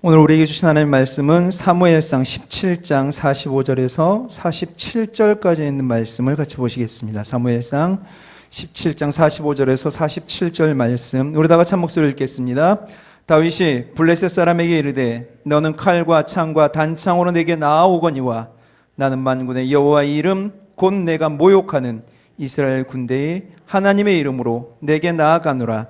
오늘 우리에게 주신 하나님의 말씀은 사무엘상 17장 45절에서 47절까지 있는 말씀을 같이 보시겠습니다. 사무엘상 17장 45절에서 47절 말씀, 우리 다 같이 한 목소리를 읽겠습니다. 다윗이 블레셋 사람에게 이르되 너는 칼과 창과 단창으로 내게 나아오거니와 나는 만군의 여호와의 이름 곧 내가 모욕하는 이스라엘 군대의 하나님의 이름으로 내게 나아가노라.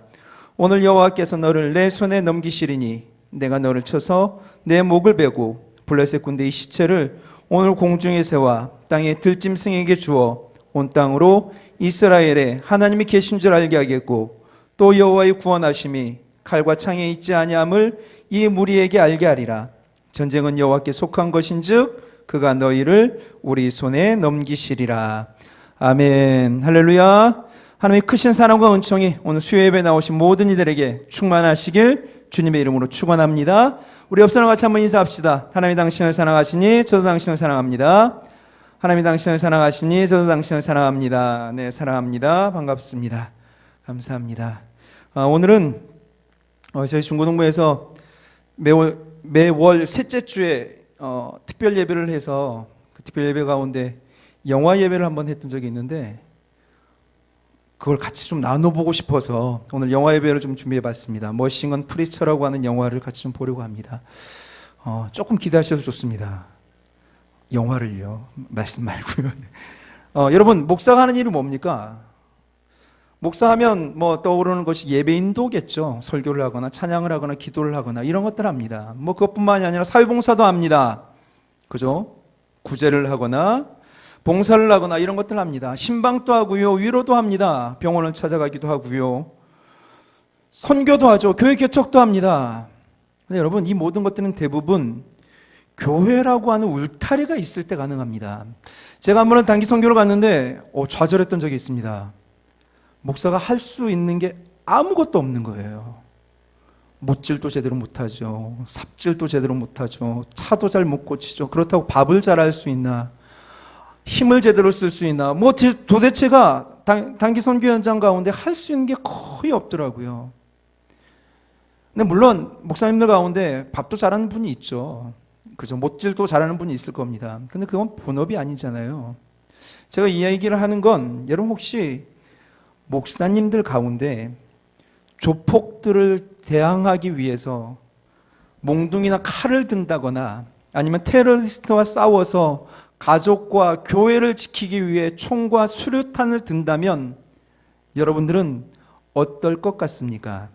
오늘 여호와께서 너를 내 손에 넘기시리니 내가 너를 쳐서 내 목을 베고 블레셋 군대의 시체를 오늘 공중에 세워 땅의 들짐승에게 주어 온 땅으로 이스라엘에 하나님이 계신 줄 알게 하겠고 또 여호와의 구원하심이 칼과 창에 있지 아니함을 이 무리에게 알게 하리라. 전쟁은 여호와께 속한 것인즉 그가 너희를 우리 손에 넘기시리라. 아멘. 할렐루야. 하나님의 크신 사랑과 은총이 오늘 수요예배에 나오신 모든 이들에게 충만하시길 주님의 이름으로 축원합니다. 우리 옆 사람 같이 한번 인사합시다. 하나님이 당신을 사랑하시니 저도 당신을 사랑합니다. 하나님이 당신을 사랑하시니 저도 당신을 사랑합니다. 네, 사랑합니다. 반갑습니다. 감사합니다. 오늘은 저희 중고등부에서 매월 셋째 주에 특별 예배를 해서 그 특별 예배 가운데 영화 예배를 한번 했던 적이 있는데 그걸 같이 좀 나눠보고 싶어서 오늘 영화 예배를 좀 준비해봤습니다. 머싱건 프리처라고 하는 영화를 같이 좀 보려고 합니다. 조금 기대하셔도 좋습니다. 영화를요, 말씀 말고요. 여러분, 목사가 하는 일이 뭡니까? 목사하면 뭐 떠오르는 것이 예배인도겠죠. 설교를 하거나 찬양을 하거나 기도를 하거나 이런 것들 합니다. 뭐 그것뿐만이 아니라 사회봉사도 합니다. 그죠? 구제를 하거나 봉사를 하거나 이런 것들 합니다. 신방도 하고요, 위로도 합니다. 병원을 찾아가기도 하고요, 선교도 하죠, 교회 개척도 합니다. 근데 여러분, 이 모든 것들은 대부분 교회라고 하는 울타리가 있을 때 가능합니다. 제가 한 번은 단기 선교를 갔는데 좌절했던 적이 있습니다. 목사가 할 수 있는 게 아무것도 없는 거예요. 못질도 제대로 못하죠, 삽질도 제대로 못하죠, 차도 잘 못 고치죠. 그렇다고 밥을 잘 할 수 있나, 힘을 제대로 쓸 수 있나, 뭐 도대체가 단기 선교 현장 가운데 할 수 있는 게 거의 없더라고요. 근데 물론 목사님들 가운데 밥도 잘하는 분이 있죠. 그죠? 못질도 잘하는 분이 있을 겁니다. 근데 그건 본업이 아니잖아요. 제가 이 얘기를 하는 건, 여러분 혹시 목사님들 가운데 조폭들을 대항하기 위해서 몽둥이나 칼을 든다거나 아니면 테러리스트와 싸워서 가족과 교회를 지키기 위해 총과 수류탄을 든다면 여러분들은 어떨 것 같습니까?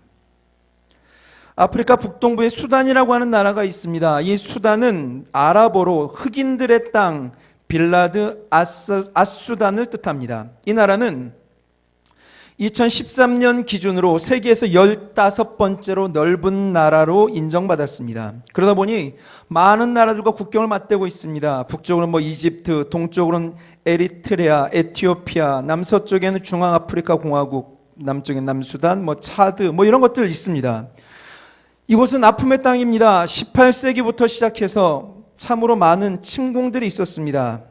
아프리카 북동부에 수단이라고 하는 나라가 있습니다. 이 수단은 아랍어로 흑인들의 땅, 빌라드 아수단을 뜻합니다. 이 나라는 2013년 기준으로 세계에서 15번째로 넓은 나라로 인정받았습니다. 그러다 보니 많은 나라들과 국경을 맞대고 있습니다. 북쪽으로는 뭐 이집트, 동쪽으로는 에리트레아, 에티오피아, 남서쪽에는 중앙아프리카 공화국, 남쪽엔 남수단, 뭐 차드, 뭐 이런 것들 있습니다. 이곳은 아픔의 땅입니다. 18세기부터 시작해서 참으로 많은 침공들이 있었습니다.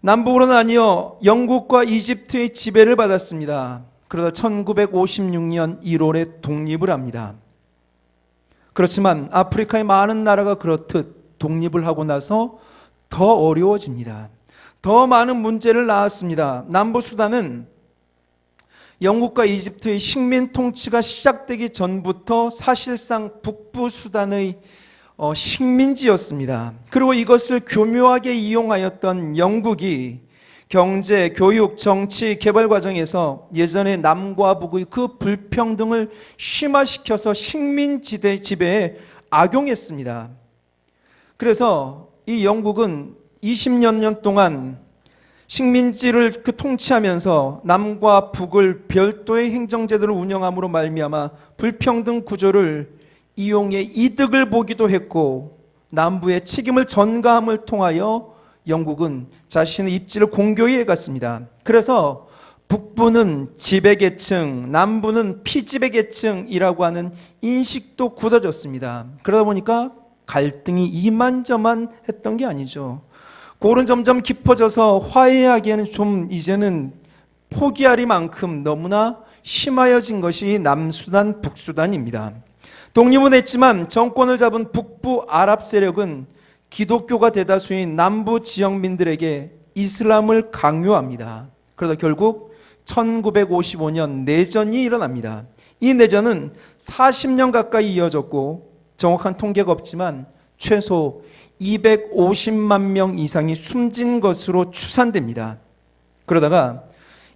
남북으로 나뉘어 영국과 이집트의 지배를 받았습니다. 그러다 1956년 1월에 독립을 합니다. 그렇지만 아프리카의 많은 나라가 그렇듯 독립을 하고 나서 더 어려워집니다. 더 많은 문제를 낳았습니다. 남부 수단은 영국과 이집트의 식민 통치가 시작되기 전부터 사실상 북부 수단의 식민지였습니다. 그리고 이것을 교묘하게 이용하였던 영국이 경제, 교육, 정치, 개발 과정에서 예전의 남과 북의 그 불평등을 심화시켜서 식민지대 지배에 악용했습니다. 그래서 이 영국은 20여 년 동안 식민지를 통치하면서 남과 북을 별도의 행정제도를 운영함으로 말미암아 불평등 구조를 이용해 이득을 보기도 했고, 남부의 책임을 전가함을 통하여 영국은 자신의 입지를 공고히 해갔습니다. 그래서 북부는 지배계층, 남부는 피지배계층이라고 하는 인식도 굳어졌습니다. 그러다 보니까 갈등이 이만저만했던 게 아니죠. 골은 점점 깊어져서 화해하기에는 좀 이제는 포기하리만큼 너무나 심하여진 것이 남수단, 북수단입니다. 독립은 했지만 정권을 잡은 북부 아랍 세력은 기독교가 대다수인 남부 지역민들에게 이슬람을 강요합니다. 그러다 결국 1955년 내전이 일어납니다. 이 내전은 40년 가까이 이어졌고 정확한 통계가 없지만 최소 250만 명 이상이 숨진 것으로 추산됩니다. 그러다가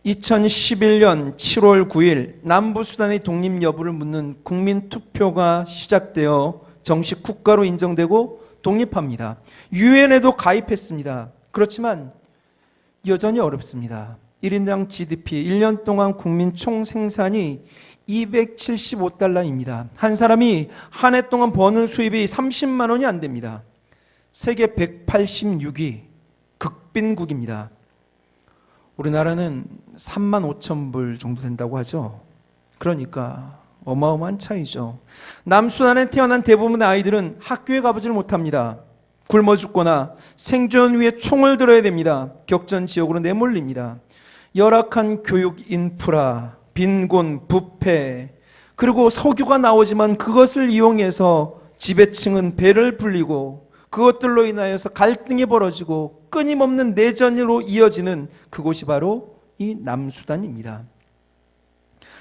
2011년 7월 9일 남부수단의 독립 여부를 묻는 국민투표가 시작되어 정식 국가로 인정되고 독립합니다. 유엔에도 가입했습니다. 그렇지만 여전히 어렵습니다. 1인당 GDP 1년 동안 국민 총생산이 275달러입니다. 한 사람이 한 해 동안 버는 수입이 30만 원이 안 됩니다. 세계 186위 극빈국입니다. 우리나라는 3만 5천 불 정도 된다고 하죠. 그러니까 어마어마한 차이죠. 남수단에 태어난 대부분의 아이들은 학교에 가보지를 못합니다. 굶어 죽거나 생존 위해 총을 들어야 됩니다. 격전 지역으로 내몰립니다. 열악한 교육 인프라, 빈곤, 부패, 그리고 석유가 나오지만 그것을 이용해서 지배층은 배를 불리고 그것들로 인하여서 갈등이 벌어지고 끊임없는 내전으로 이어지는 그곳이 바로 이 남수단입니다.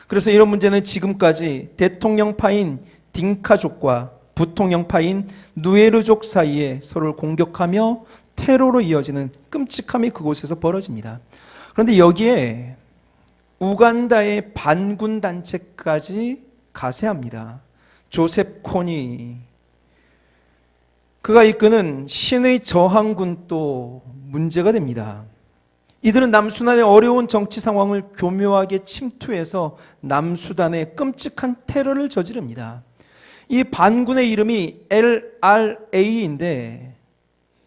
그래서 이런 문제는 지금까지 대통령파인 딩카족과 부통령파인 누에르족 사이에 서로를 공격하며 테러로 이어지는 끔찍함이 그곳에서 벌어집니다. 그런데 여기에 우간다의 반군 단체까지 가세합니다. 조셉 코니, 그가 이끄는 신의 저항군도 문제가 됩니다. 이들은 남수단의 어려운 정치 상황을 교묘하게 침투해서 남수단에 끔찍한 테러를 저지릅니다. 이 반군의 이름이 LRA인데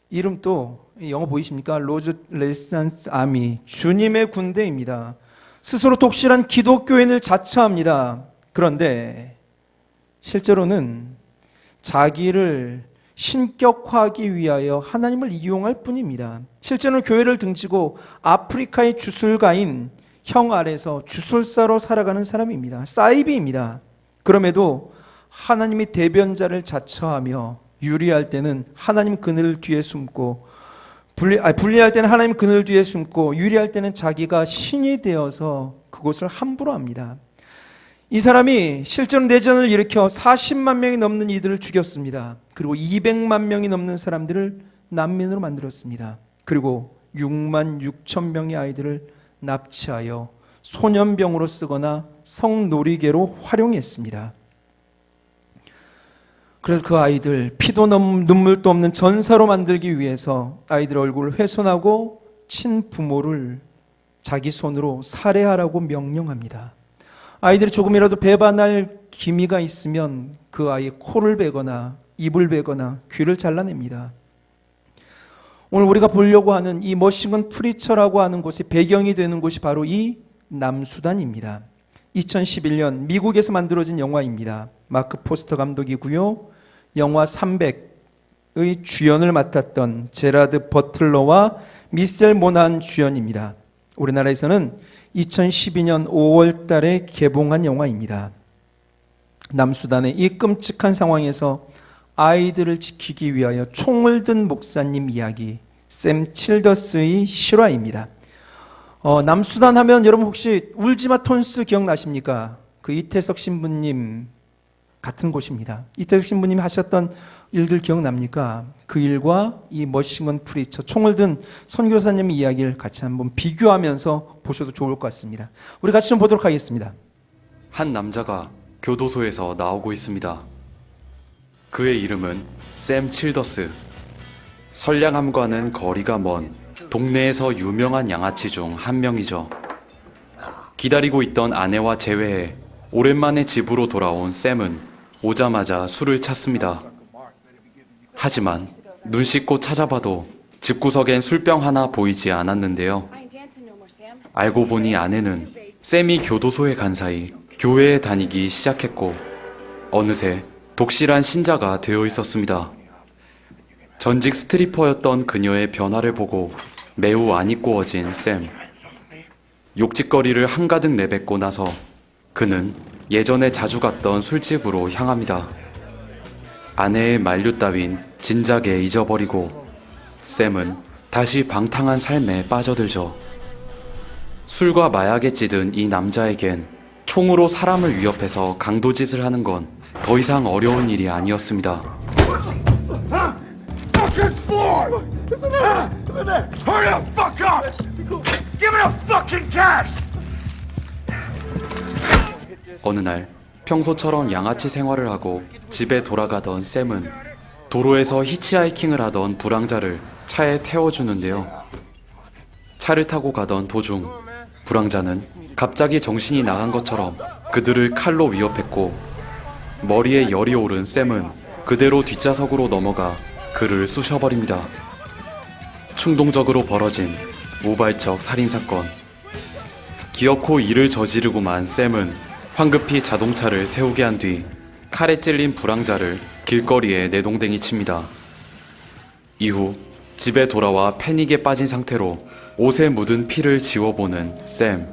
이름도 영어 보이십니까? 로즈 레지스탄스 아미, 주님의 군대입니다. 스스로 독실한 기독교인을 자처합니다. 그런데 실제로는 자기를 신격화하기 위하여 하나님을 이용할 뿐입니다. 실제로는 교회를 등지고 아프리카의 주술가인 형 아래서 주술사로 살아가는 사람입니다. 사이비입니다. 그럼에도 하나님이 대변자를 자처하며 유리할 때는 하나님 그늘 뒤에 숨고 불리할 때는 하나님 그늘 뒤에 숨고 유리할 때는 자기가 신이 되어서 그곳을 함부로 합니다. 이 사람이 실제로 내전을 일으켜 40만 명이 넘는 이들을 죽였습니다. 그리고 200만 명이 넘는 사람들을 난민으로 만들었습니다. 그리고 6만 6천 명의 아이들을 납치하여 소년병으로 쓰거나 성놀이개로 활용했습니다. 그래서 그 아이들 피도 눈물도 없는 전사로 만들기 위해서 아이들 얼굴을 훼손하고 친부모를 자기 손으로 살해하라고 명령합니다. 아이들이 조금이라도 배반할 기미가 있으면 그 아이의 코를 베거나 입을 베거나 귀를 잘라냅니다. 오늘 우리가 보려고 하는 이 머신건 프리처라고 하는 곳이 배경이 되는 곳이 바로 이 남수단입니다. 2011년 미국에서 만들어진 영화입니다. 마크 포스터 감독이고요. 영화 300의 주연을 맡았던 제라드 버틀러와 미셀 모난 주연입니다. 우리나라에서는 2012년 5월 달에 개봉한 영화입니다. 남수단의 이 끔찍한 상황에서 아이들을 지키기 위하여 총을 든 목사님 이야기, 샘 칠더스의 실화입니다. 남수단 하면 여러분 혹시 울지마 톤스 기억나십니까? 그 이태석 신부님 같은 곳입니다. 이태석 신부님이 하셨던 일들 기억납니까? 그 일과 이 머신건 프리처, 총을 든 선교사님 이야기를 같이 한번 비교하면서 보셔도 좋을 것 같습니다. 우리 같이 좀 보도록 하겠습니다. 한 남자가 교도소에서 나오고 있습니다. 그의 이름은 샘 칠더스. 선량함과는 거리가 먼 동네에서 유명한 양아치 중 한 명이죠. 기다리고 있던 아내와 재회해 오랜만에 집으로 돌아온 샘은 오자마자 술을 찾습니다. 하지만 눈 씻고 찾아봐도 집구석엔 술병 하나 보이지 않았는데요. 알고 보니 아내는 샘이 교도소에 간 사이 교회에 다니기 시작했고 어느새 독실한 신자가 되어 있었습니다. 전직 스트리퍼였던 그녀의 변화를 보고 매우 안이 꾸어진 샘. 욕짓거리를 한가득 내뱉고 나서 그는 예전에 자주 갔던 술집으로 향합니다. 아내의 만류 따윈 진작에 잊어버리고 샘은 다시 방탕한 삶에 빠져들죠. 술과 마약에 찌든 이 남자에겐 총으로 사람을 위협해서 강도짓을 하는 건 더 이상 어려운 일이 아니었습니다. Fucking boy! Isn't it? Hurry up, fuck up! Give me the fucking cash! 어느 날 평소처럼 양아치 생활을 하고 집에 돌아가던 샘은 도로에서 히치하이킹을 하던 불황자를 차에 태워주는데요. 차를 타고 가던 도중 불황자는 갑자기 정신이 나간 것처럼 그들을 칼로 위협했고 머리에 열이 오른 샘은 그대로 뒷좌석으로 넘어가 그를 쑤셔버립니다. 충동적으로 벌어진 우발적 살인사건. 기어코 이를 저지르고만 샘은 황급히 자동차를 세우게 한 뒤 칼에 찔린 불황자를 길거리에 내동댕이 칩니다. 이후 집에 돌아와 패닉에 빠진 상태로 옷에 묻은 피를 지워보는 샘.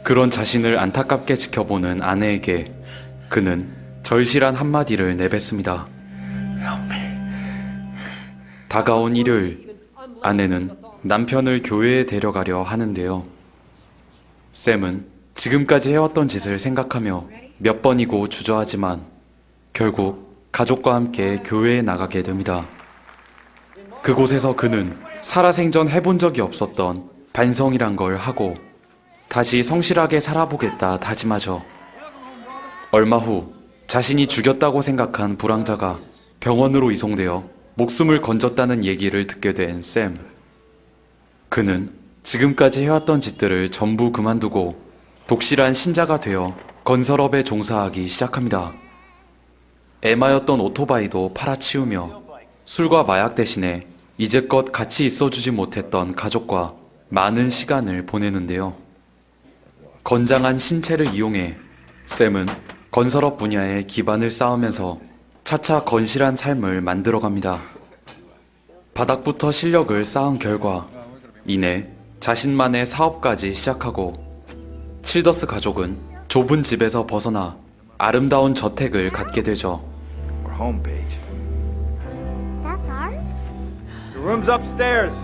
그런 자신을 안타깝게 지켜보는 아내에게 그는 절실한 한마디를 내뱉습니다. 다가온 일요일, 아내는 남편을 교회에 데려가려 하는데요. 샘은 지금까지 해왔던 짓을 생각하며 몇 번이고 주저하지만 결국 가족과 함께 교회에 나가게 됩니다. 그곳에서 그는 살아생전 해본 적이 없었던 반성이란 걸 하고 다시 성실하게 살아보겠다 다짐하죠. 얼마 후 자신이 죽였다고 생각한 불황자가 병원으로 이송되어 목숨을 건졌다는 얘기를 듣게 된 샘. 그는 지금까지 해왔던 짓들을 전부 그만두고 독실한 신자가 되어 건설업에 종사하기 시작합니다. 애마였던 오토바이도 팔아치우며 술과 마약 대신에 이제껏 같이 있어주지 못했던 가족과 많은 시간을 보내는데요. 건장한 신체를 이용해 샘은 건설업 분야에 기반을 쌓으면서 차차 건실한 삶을 만들어갑니다. 바닥부터 실력을 쌓은 결과 이내 자신만의 사업까지 시작하고 칠더스 가족은 좁은 집에서 벗어나 아름다운 저택을 갖게 되죠. Our homepage. That's ours? Your room's upstairs.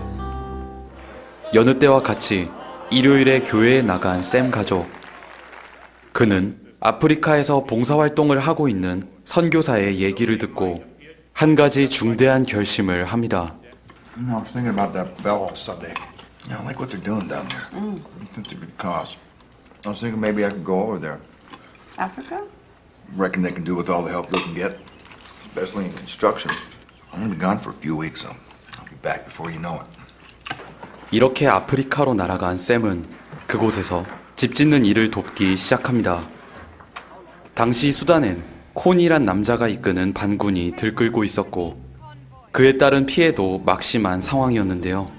여느 때와 같이 일요일에 교회에 나간 샘 가족. 그는 아프리카에서 봉사활동을 하고 있는 선교사의 얘기를 듣고 한 가지 중대한 결심을 합니다. I was thinking about that bell Sunday. I like what they're doing down there. I think it's a good cause. I was thinking maybe I could go over there. Africa? Reckon they can do with all the help they can get, especially in construction. I'm gonna be gone for a few weeks, so I'll be back before you know it. 이렇게 아프리카로 날아간 샘은 그곳에서 집 짓는 일을 돕기 시작합니다. 당시 수단엔 콘이란 남자가 이끄는 반군이 들끓고 있었고 그에 따른 피해도 막심한 상황이었는데요.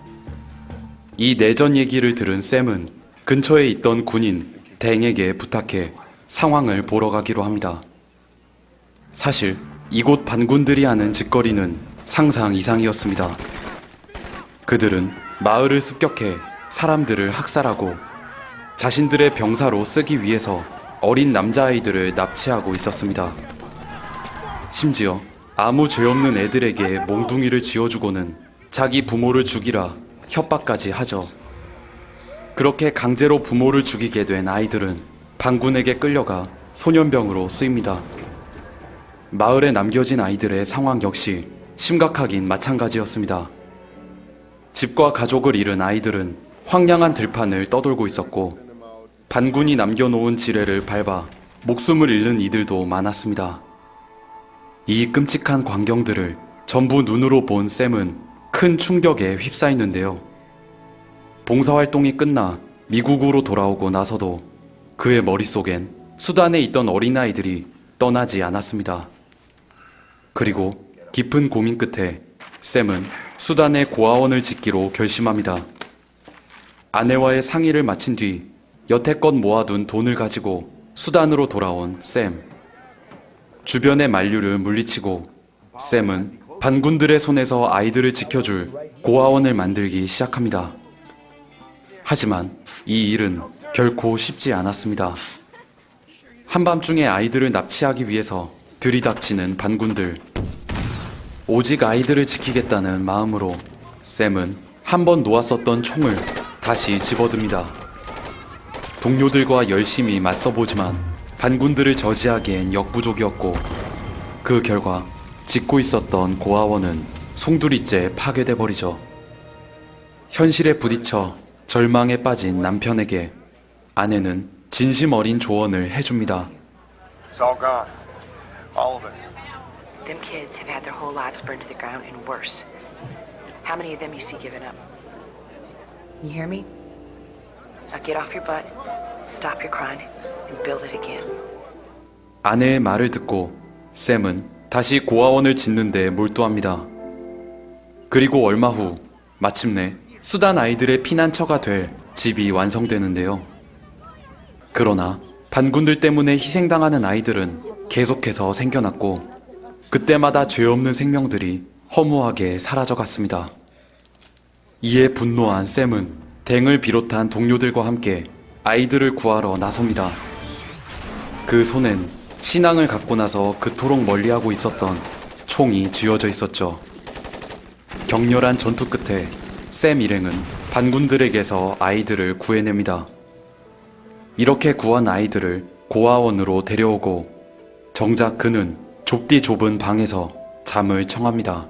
이 내전 얘기를 들은 샘은 근처에 있던 군인 댕에게 부탁해 상황을 보러 가기로 합니다. 사실 이곳 반군들이 하는 짓거리는 상상 이상이었습니다. 그들은 마을을 습격해 사람들을 학살하고 자신들의 병사로 쓰기 위해서 어린 남자아이들을 납치하고 있었습니다. 심지어 아무 죄 없는 애들에게 몽둥이를 쥐어주고는 자기 부모를 죽이라 협박까지 하죠. 그렇게 강제로 부모를 죽이게 된 아이들은 반군에게 끌려가 소년병으로 쓰입니다. 마을에 남겨진 아이들의 상황 역시 심각하긴 마찬가지였습니다. 집과 가족을 잃은 아이들은 황량한 들판을 떠돌고 있었고 반군이 남겨놓은 지뢰를 밟아 목숨을 잃는 이들도 많았습니다. 이 끔찍한 광경들을 전부 눈으로 본 샘은 큰 충격에 휩싸이는데요. 봉사활동이 끝나 미국으로 돌아오고 나서도 그의 머릿속엔 수단에 있던 어린아이들이 떠나지 않았습니다. 그리고 깊은 고민 끝에 샘은 수단에 고아원을 짓기로 결심합니다. 아내와의 상의를 마친 뒤 여태껏 모아둔 돈을 가지고 수단으로 돌아온 샘. 주변의 만류를 물리치고 샘은 반군들의 손에서 아이들을 지켜줄 고아원을 만들기 시작합니다. 하지만 이 일은 결코 쉽지 않았습니다. 한밤중에 아이들을 납치하기 위해서 들이닥치는 반군들. 오직 아이들을 지키겠다는 마음으로 샘은 한 번 놓았었던 총을 다시 집어듭니다. 동료들과 열심히 맞서보지만 반군들을 저지하기엔 역부족이었고, 그 결과 짓고 있었던 고아원은 송두리째 파괴돼 버리죠. 현실에 부딪혀 절망에 빠진 남편에게 아내는 진심 어린 조언을 해줍니다. It's all gone. All of it. Them kids have had their whole lives burned to the ground and worse. How many of them you see giving up? You hear me? Now get off your butt, stop your crying, and build it again. 아내의 말을 듣고 샘은 다시 고아원을 짓는 데 몰두합니다. 그리고 얼마 후 마침내 수단 아이들의 피난처가 될 집이 완성되는데요. 그러나 반군들 때문에 희생당하는 아이들은 계속해서 생겨났고, 그때마다 죄 없는 생명들이 허무하게 사라져갔습니다. 이에 분노한 샘은 댕을 비롯한 동료들과 함께 아이들을 구하러 나섭니다. 그 손엔 신앙을 갖고 나서 그토록 멀리하고 있었던 총이 쥐어져 있었죠. 격렬한 전투 끝에 샘 일행은 반군들에게서 아이들을 구해냅니다. 이렇게 구한 아이들을 고아원으로 데려오고 정작 그는 좁디 좁은 방에서 잠을 청합니다.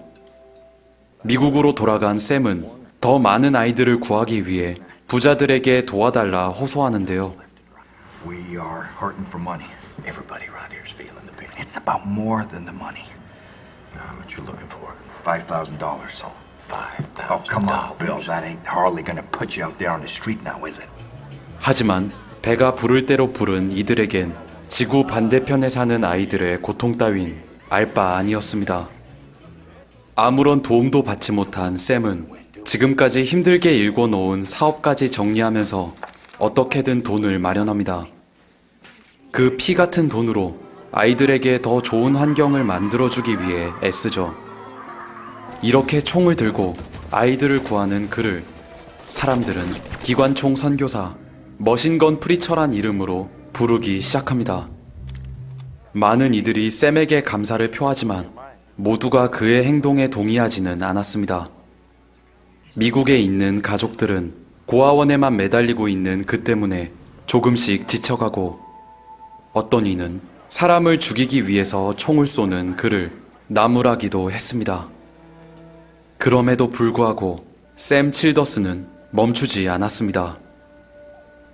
미국으로 돌아간 샘은 더 많은 아이들을 구하기 위해 부자들에게 도와달라 호소하는데요. We are hurting for money. Everybody around here is feeling the pain. It's about more than the money. What you looking for? $5,000. Oh, $5,000. Oh, come on, Bill. That ain't hardly gonna put you out there on the street now, is it? 하지만 배가 부를 대로 부른 이들에겐 지구 반대편에 사는 아이들의 고통 따윈 알 바 아니었습니다. 아무런 도움도 받지 못한 샘은 지금까지 힘들게 일궈놓은 사업까지 정리하면서 어떻게든 돈을 마련합니다. 그 피 같은 돈으로 아이들에게 더 좋은 환경을 만들어주기 위해 애쓰죠. 이렇게 총을 들고 아이들을 구하는 그를 사람들은 기관총 선교사, 머신건 프리처란 이름으로 부르기 시작합니다. 많은 이들이 샘에게 감사를 표하지만 모두가 그의 행동에 동의하지는 않았습니다. 미국에 있는 가족들은 고아원에만 매달리고 있는 그 때문에 조금씩 지쳐가고, 어떤 이는 사람을 죽이기 위해서 총을 쏘는 그를 나무라기도 했습니다. 그럼에도 불구하고 샘 칠더스는 멈추지 않았습니다.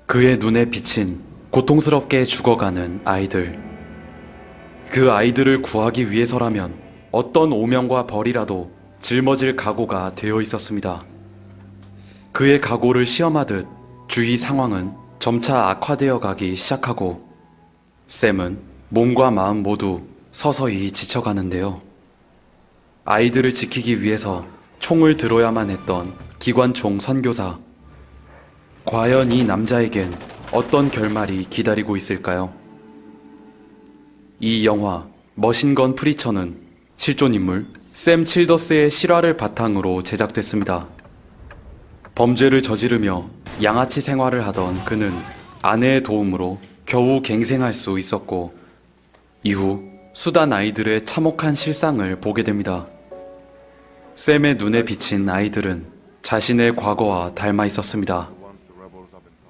그의 눈에 비친 고통스럽게 죽어가는 아이들. 그 아이들을 구하기 위해서라면 어떤 오명과 벌이라도 짊어질 각오가 되어 있었습니다. 그의 각오를 시험하듯 주위 상황은 점차 악화되어 가기 시작하고 샘은 몸과 마음 모두 서서히 지쳐가는데요. 아이들을 지키기 위해서 총을 들어야만 했던 기관총 선교사. 과연 이 남자에겐 어떤 결말이 기다리고 있을까요? 이 영화 머신건 프리처는 실존인물 샘 칠더스의 실화를 바탕으로 제작됐습니다. 범죄를 저지르며 양아치 생활을 하던 그는 아내의 도움으로 겨우 갱생할 수 있었고, 이후 수단 아이들의 참혹한 실상을 보게 됩니다. 샘의 눈에 비친 아이들은 자신의 과거와 닮아 있었습니다.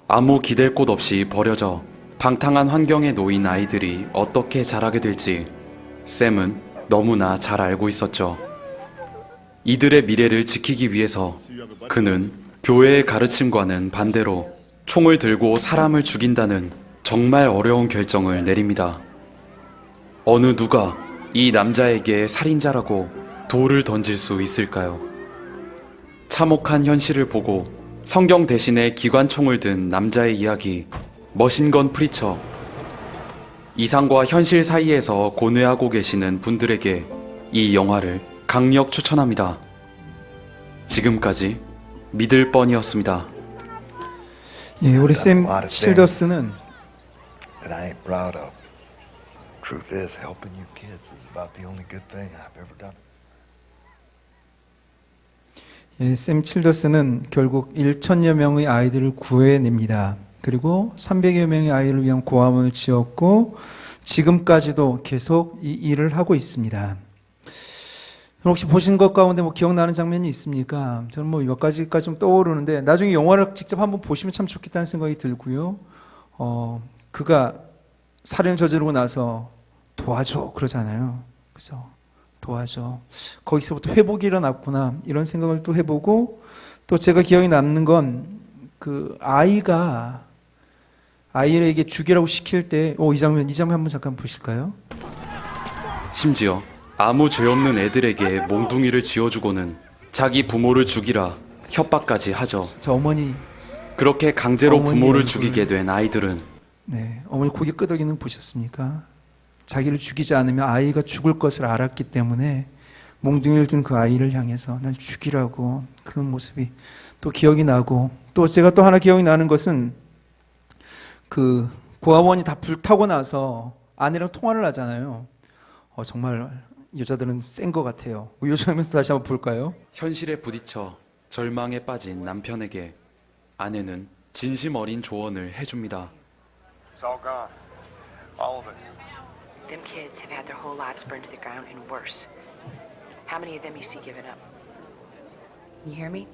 아무 기댈 곳 없이 버려져 방탕한 환경에 놓인 아이들이 어떻게 자라게 될지 샘은 너무나 잘 알고 있었죠. 이들의 미래를 지키기 위해서 그는 교회의 가르침과는 반대로 총을 들고 사람을 죽인다는 정말 어려운 결정을 내립니다. 어느 누가 이 남자에게 살인자라고 돌을 던질 수 있을까요? 참혹한 현실을 보고 성경 대신에 기관총을 든 남자의 이야기, 머신건 프리처. 이상과 현실 사이에서 고뇌하고 계시는 분들에게 이 영화를 강력 추천합니다. 지금까지 믿을 뻔이었습니다. 예, 우리 샘 칠더스는 That I ain't proud of. Truth is, helping you kids is about the only good thing I've ever done. 예, 샘 칠더스는 결국 1천여 명의 아이들을 구해냅니다. 그리고 300여 명의 아이를 위한 고아원을 지었고 지금까지도 계속 이 일을 하고 있습니다. 혹시 보신 것 가운데 뭐 기억나는 장면이 있습니까? 저는 뭐 몇 가지가 좀 떠오르는데 나중에 영화를 직접 한번 보시면 참 좋겠다는 생각이 들고요. 그가 살인을 저지르고 나서 도와줘 그러잖아요. 그죠? 도와줘. 거기서부터 회복이 일어났구나 이런 생각을 또 해보고 또 제가 기억에 남는 건 그 아이에게 죽이라고 시킬 때, 이 장면 한번 잠깐 보실까요? 심지어 아무 죄 없는 애들에게 몽둥이를 쥐어주고는 자기 부모를 죽이라 협박까지 하죠. 저 어머니, 그렇게 강제로 어머니의 부모를 얼굴을- 죽이게 된 아이들은 네, 어머니 고개 끄덕이는 거 보셨습니까? 자기를 죽이지 않으면 아이가 죽을 것을 알았기 때문에 몽둥이를 든 그 아이를 향해서 날 죽이라고 그런 모습이 또 기억이 나고 또 제가 또 하나 기억이 나는 것은 그 고아원이 다 불타고 나서 아내랑 통화를 하잖아요. 정말 여자들은 센 것 같아요. 이 장면 다시 한번 볼까요? 현실에 부딪혀 절망에 빠진 남편에게 아내는 진심 어린 조언을 해줍니다. It's all gone. All of it. Them kids have had their whole lives burned to the ground and worse. How many of them you see giving up? You hear me?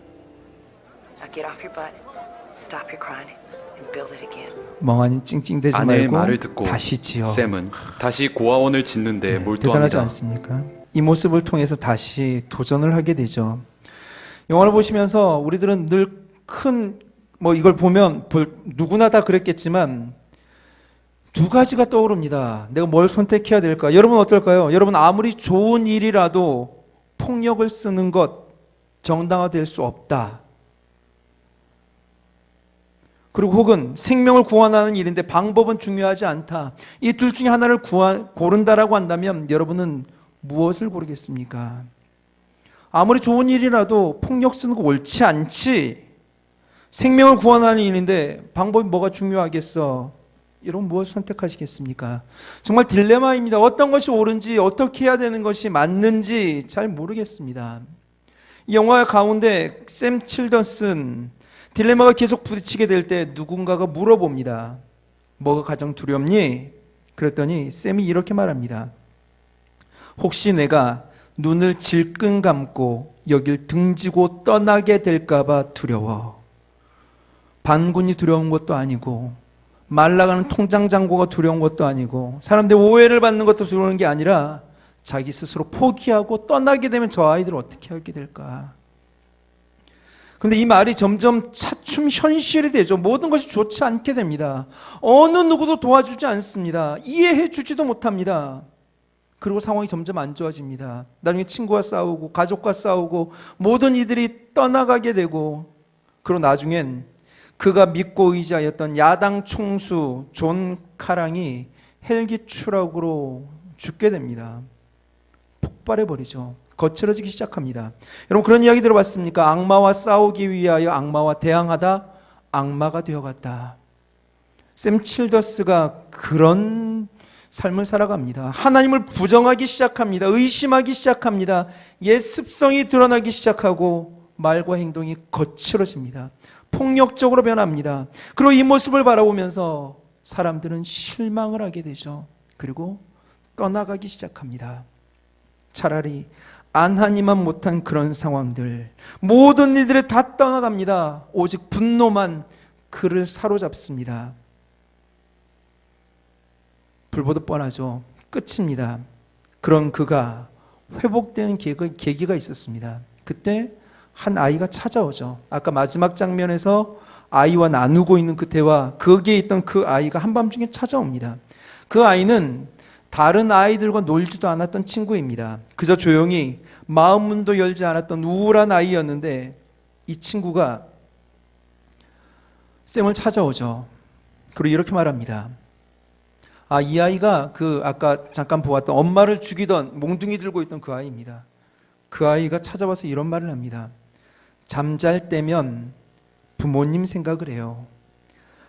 Now get off your butt, stop your crying, and build it again. 멍하니 찡찡대지 아내의 말고 말을 듣고 다시 지어. 샘은 다시 고아원을 짓는데 대단하지 몰두합니다. 않습니까? 이 모습을 통해서 다시 도전을 하게 되죠. 영화를 보시면서 우리들은 늘 이걸 보면 누구나 다 그랬겠지만 두 가지가 떠오릅니다. 내가 뭘 선택해야 될까? 여러분 어떨까요? 여러분 아무리 좋은 일이라도 폭력을 쓰는 것 정당화될 수 없다. 그리고 혹은 생명을 구원하는 일인데 방법은 중요하지 않다. 이 둘 중에 하나를 고른다라고 한다면 여러분은 무엇을 고르겠습니까? 아무리 좋은 일이라도 폭력 쓰는 거 옳지 않지. 생명을 구원하는 일인데 방법이 뭐가 중요하겠어? 여러분 무엇을 선택하시겠습니까? 정말 딜레마입니다. 어떤 것이 옳은지 어떻게 해야 되는 것이 맞는지 잘 모르겠습니다. 이 영화 가운데 샘 칠더슨 딜레마가 계속 부딪히게 될 때 누군가가 물어봅니다. 뭐가 가장 두렵니? 그랬더니 샘이 이렇게 말합니다. 혹시 내가 눈을 질끈 감고 여길 등지고 떠나게 될까봐 두려워. 반군이 두려운 것도 아니고 말라가는 통장 잔고가 두려운 것도 아니고 사람들 오해를 받는 것도 두려운 게 아니라 자기 스스로 포기하고 떠나게 되면 저 아이들 어떻게 하게 될까? 근데 이 말이 점점 차츰 현실이 되죠. 모든 것이 좋지 않게 됩니다. 어느 누구도 도와주지 않습니다. 이해해 주지도 못합니다. 그리고 상황이 점점 안 좋아집니다. 나중에 친구와 싸우고 가족과 싸우고 모든 이들이 떠나가게 되고 그리고 나중엔 그가 믿고 의지하였던 야당 총수 존 카랑이 헬기 추락으로 죽게 됩니다. 폭발해버리죠. 거칠어지기 시작합니다. 여러분 그런 이야기 들어봤습니까? 악마와 싸우기 위하여 악마와 대항하다 악마가 되어갔다. 샘 칠더스가 그런 삶을 살아갑니다. 하나님을 부정하기 시작합니다. 의심하기 시작합니다. 옛 습성이 드러나기 시작하고 말과 행동이 거칠어집니다. 폭력적으로 변합니다. 그리고 이 모습을 바라보면서 사람들은 실망을 하게 되죠. 그리고 떠나가기 시작합니다. 차라리 안 하니만 못한 그런 상황들, 모든 이들이 다 떠나갑니다. 오직 분노만 그를 사로잡습니다. 불보듯 뻔하죠. 끝입니다. 그런 그가 회복되는 계기가 있었습니다. 그때 한 아이가 찾아오죠. 아까 마지막 장면에서 아이와 나누고 있는 그 대화, 거기에 있던 그 아이가 한밤중에 찾아옵니다. 그 아이는 다른 아이들과 놀지도 않았던 친구입니다. 그저 조용히 마음 문도 열지 않았던 우울한 아이였는데 이 친구가 샘을 찾아오죠. 그리고 이렇게 말합니다. 이 아이가 아까 잠깐 보았던 엄마를 죽이던 몽둥이 들고 있던 그 아이입니다. 그 아이가 찾아와서 이런 말을 합니다. 잠잘 때면 부모님 생각을 해요.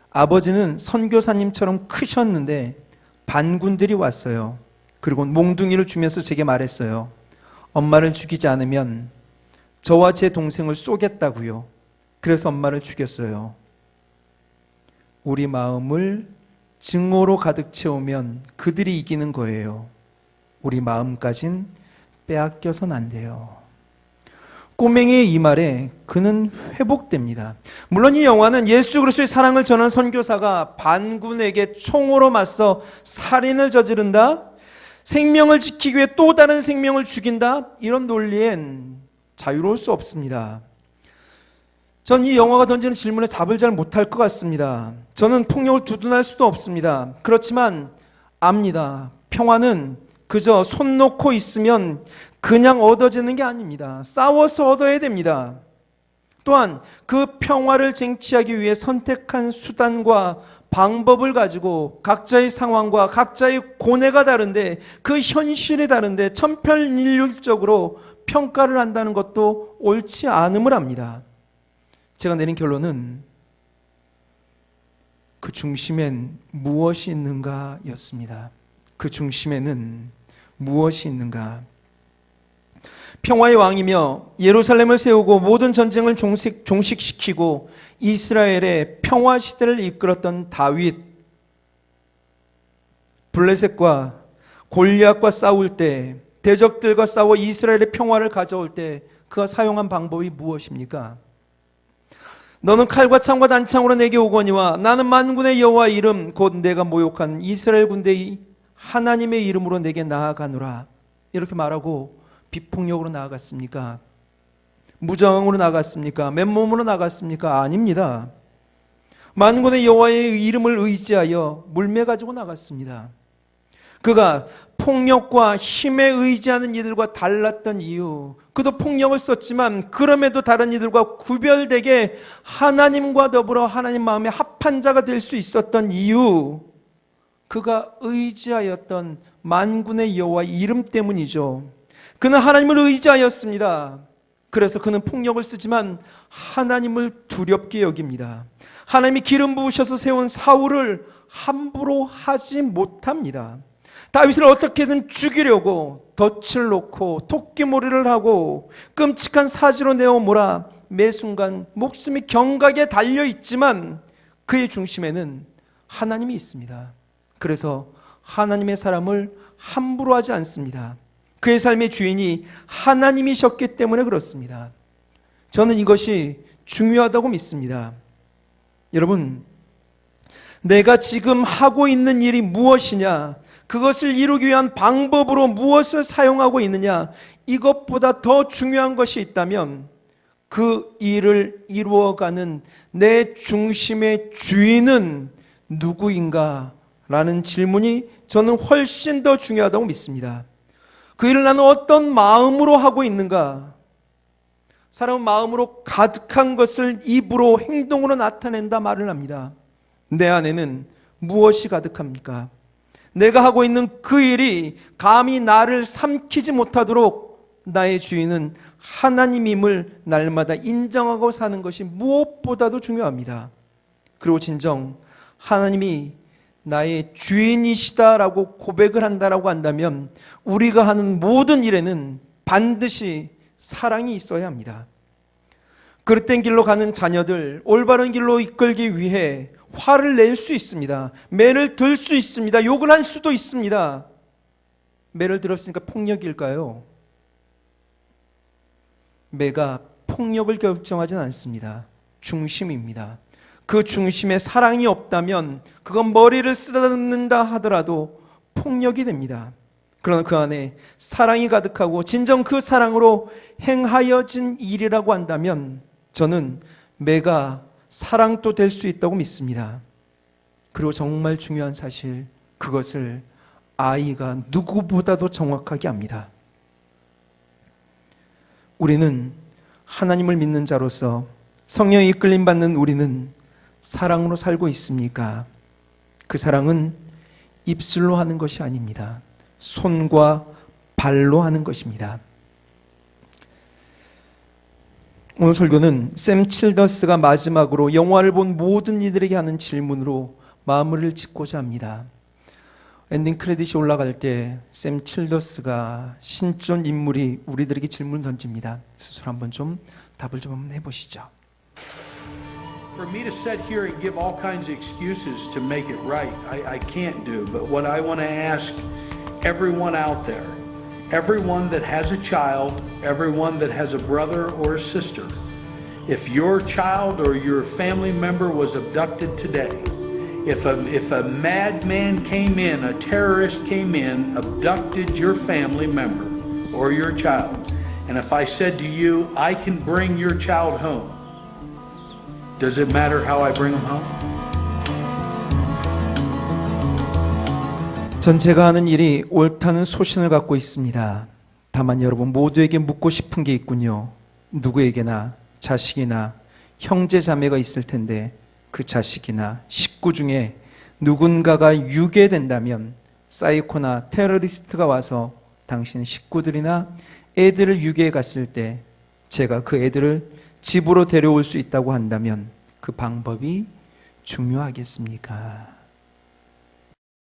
아버지는 선교사님처럼 크셨는데 반군들이 왔어요. 그리고 몽둥이를 주면서 제게 말했어요. 엄마를 죽이지 않으면 저와 제 동생을 쏘겠다고요. 그래서 엄마를 죽였어요. 우리 마음을 증오로 가득 채우면 그들이 이기는 거예요. 우리 마음까진 빼앗겨선 안 돼요. 꼬맹이의 이 말에 그는 회복됩니다. 물론 이 영화는 예수 그리스도의 사랑을 전하는 선교사가 반군에게 총으로 맞서 살인을 저지른다, 생명을 지키기 위해 또 다른 생명을 죽인다, 이런 논리엔 자유로울 수 없습니다. 전 이 영화가 던지는 질문에 답을 잘 못할 것 같습니다. 저는 폭력을 두둔할 수도 없습니다. 그렇지만 압니다. 평화는 그저 손 놓고 있으면 그냥 얻어지는 게 아닙니다. 싸워서 얻어야 됩니다. 또한 그 평화를 쟁취하기 위해 선택한 수단과 방법을 가지고 각자의 상황과 각자의 고뇌가 다른데 그 현실이 다른데 천편일률적으로 평가를 한다는 것도 옳지 않음을 압니다. 제가 내린 결론은 그 중심엔 무엇이 있는가 였습니다. 그 중심에는 무엇이 있는가? 평화의 왕이며 예루살렘을 세우고 모든 전쟁을 종식시키고 이스라엘의 평화 시대를 이끌었던 다윗, 블레셋과 골리앗과 싸울 때, 대적들과 싸워 이스라엘의 평화를 가져올 때 그가 사용한 방법이 무엇입니까? 너는 칼과 창과 단창으로 내게 오거니와 나는 만군의 여호와의 이름 곧 내가 모욕한 이스라엘 군대의 하나님의 이름으로 내게 나아가노라. 이렇게 말하고 비폭력으로 나아갔습니까? 무장으로 나아갔습니까? 맨몸으로 나아갔습니까? 아닙니다. 만군의 여호와의 이름을 의지하여 물매 가지고 나갔습니다. 그가 폭력과 힘에 의지하는 이들과 달랐던 이유, 그도 폭력을 썼지만 그럼에도 다른 이들과 구별되게 하나님과 더불어 하나님 마음에 합한 자가 될 수 있었던 이유, 그가 의지하였던 만군의 여호와의 이름 때문이죠. 그는 하나님을 의지하였습니다. 그래서 그는 폭력을 쓰지만 하나님을 두렵게 여깁니다. 하나님이 기름 부으셔서 세운 사울을 함부로 하지 못합니다. 다윗을 어떻게든 죽이려고 덫을 놓고 토끼몰이를 하고 끔찍한 사지로 내어 몰아 매 순간 목숨이 경각에 달려있지만 그의 중심에는 하나님이 있습니다. 그래서 하나님의 사람을 함부로 하지 않습니다. 그의 삶의 주인이 하나님이셨기 때문에 그렇습니다. 저는 이것이 중요하다고 믿습니다. 여러분, 내가 지금 하고 있는 일이 무엇이냐, 그것을 이루기 위한 방법으로 무엇을 사용하고 있느냐, 이것보다 더 중요한 것이 있다면 그 일을 이루어가는 내 중심의 주인은 누구인가? 라는 질문이 저는 훨씬 더 중요하다고 믿습니다. 그 일을 나는 어떤 마음으로 하고 있는가? 사람은 마음으로 가득한 것을 입으로 행동으로 나타낸다 말을 합니다. 내 안에는 무엇이 가득합니까? 내가 하고 있는 그 일이 감히 나를 삼키지 못하도록 나의 주인은 하나님임을 날마다 인정하고 사는 것이 무엇보다도 중요합니다. 그리고 진정 하나님이 나의 주인이시다라고 고백을 한다라고 한다면 우리가 하는 모든 일에는 반드시 사랑이 있어야 합니다. 그릇된 길로 가는 자녀들 올바른 길로 이끌기 위해 화를 낼 수 있습니다. 매를 들 수 있습니다. 욕을 할 수도 있습니다. 매를 들었으니까 폭력일까요? 매가 폭력을 결정하진 않습니다. 중심입니다. 그 중심에 사랑이 없다면 그건 머리를 쓰다듬는다 하더라도 폭력이 됩니다. 그러나 그 안에 사랑이 가득하고 진정 그 사랑으로 행하여진 일이라고 한다면 저는 매가 사랑도 될 수 있다고 믿습니다. 그리고 정말 중요한 사실, 그것을 아이가 누구보다도 정확하게 압니다. 우리는 하나님을 믿는 자로서 성령의 이끌림 받는 우리는 사랑으로 살고 있습니까? 그 사랑은 입술로 하는 것이 아닙니다. 손과 발로 하는 것입니다. 오늘 설교는 샘 칠더스가 마지막으로 영화를 본 모든 이들에게 하는 질문으로 마무리를 짓고자 합니다. 엔딩 크레딧이 올라갈 때 샘 칠더스가 신존 인물이 우리들에게 질문을 던집니다. 스스로 한번 좀 답을 좀 해보시죠. For me to sit here and give all kinds of excuses to make it right, I can't do. But what I want to ask everyone out there, everyone that has a child, everyone that has a brother or a sister, if your child or your family member was abducted today, if a madman came in, a terrorist came in, abducted your family member or your child, and if I said to you, I can bring your child home, does it matter how I bring them home? 전체가 하는 일이 옳다는 소신을 갖고 있습니다. 다만 여러분 모두에게 묻고 싶은 게 있군요. 누구에게나 자식이나 형제 자매가 있을 텐데 그 자식이나 식구 중에 누군가가 유괴된다면 사이코나 테러리스트가 와서 당신 식구들이나 애들을 유괴해 갔을 때 제가 그 애들을 집으로 데려올 수 있다고 한다면 그 방법이 중요하겠습니까?